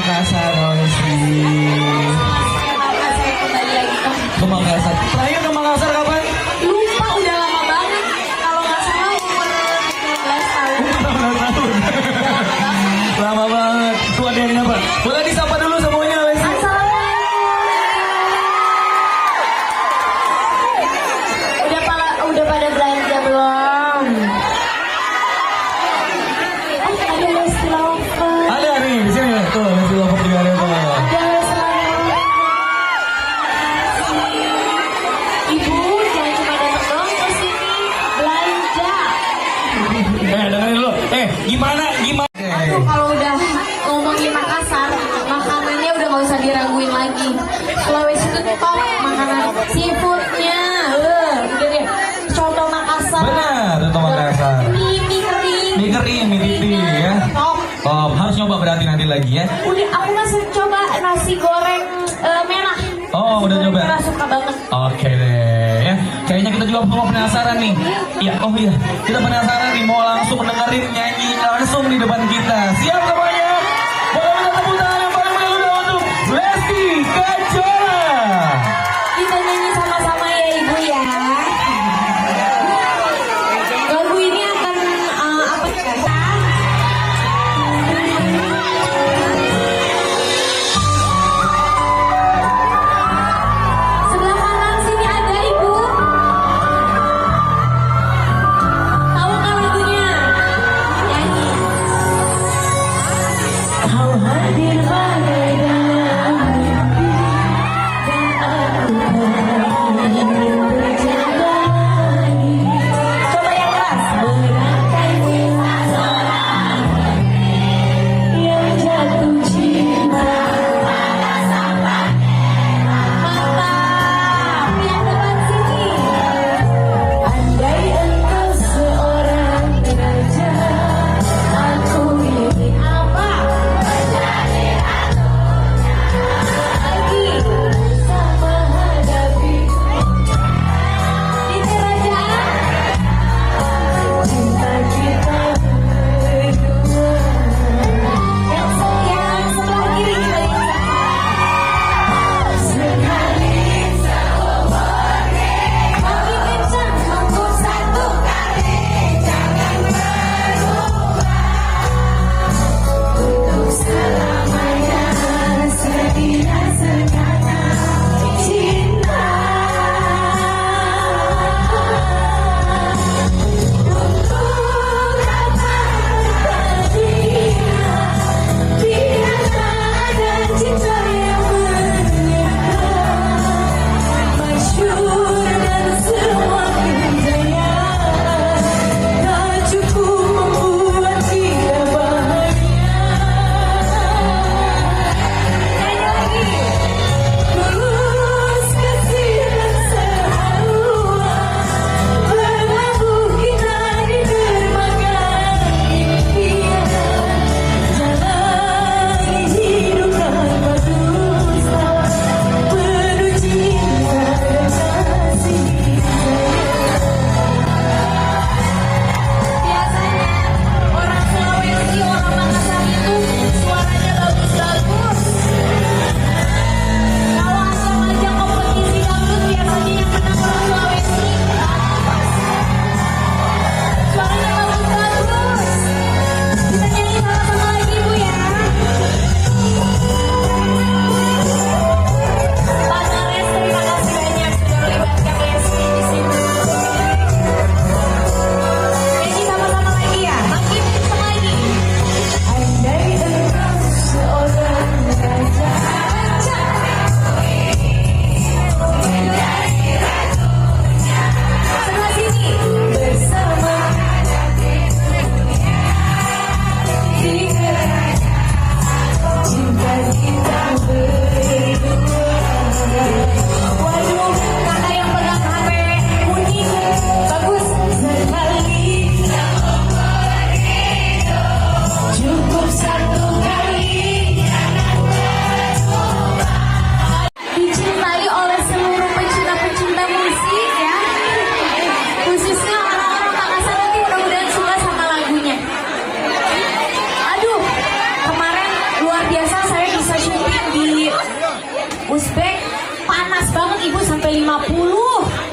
Makassar, Lesti. Ke Makassar. Terakhir ke Makassar kapan? Lupa, udah lama banget. Kalau nggak salah umur 15 tahun. 15 tahun. Lama banget. Tuh ada yang apa? Boleh disapa dulu semuanya, Lesti. Udah pada belanja belum? Ada Lesti Lover. Ada nih di sini. Tuh Lesti Lover juga ada tuh. Ada Lesti Lover. Ibu jangan cuma datang doang ke sini belanja. Dengerin dulu. Gimana? Aduh, kalau udah ngomongin Makassar, makanannya udah nggak usah diraguin lagi. Sulawesi itu top makanan seafoodnya. Udah deh. Coto Makassar. Benar, Coto Makassar. Mie kering. Mie kering, mie titi ya. Top. Oh, harus nyoba berarti nanti lagi ya. Udah, aku masih coba nasi goreng merah. Oh, Nasi udah goreng nyoba. Merah suka banget. Oke deh ya. Kayaknya kita juga semua penasaran nih. Iya, oh iya. Kita penasaran nih mau langsung dengerin nyanyi langsung di depan kita. Siap semuanya? Boleh minta tepuk tangan yang paling meriah untuk Lesti Kejora. Kita nyanyi sama-sama ya Ibu ya. Lagu ini akan apa kata? Sebelah kanan sini ada Ibu. Tahu kan lagunya? Nyanyi. Kau hadir bagai dalam mimpi dan aku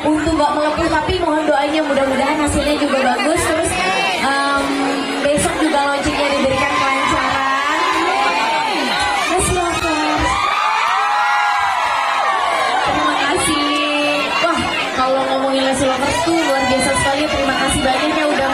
untuk nggak melepuh, tapi mohon doanya mudah-mudahan hasilnya juga bagus. Terus besok juga launchingnya diberikan kelancaran. Let's lovers. Terima kasih. Wah, kalau ngomongin Leslie Lovers tuh luar biasa sekali. Terima kasih banyak ya udah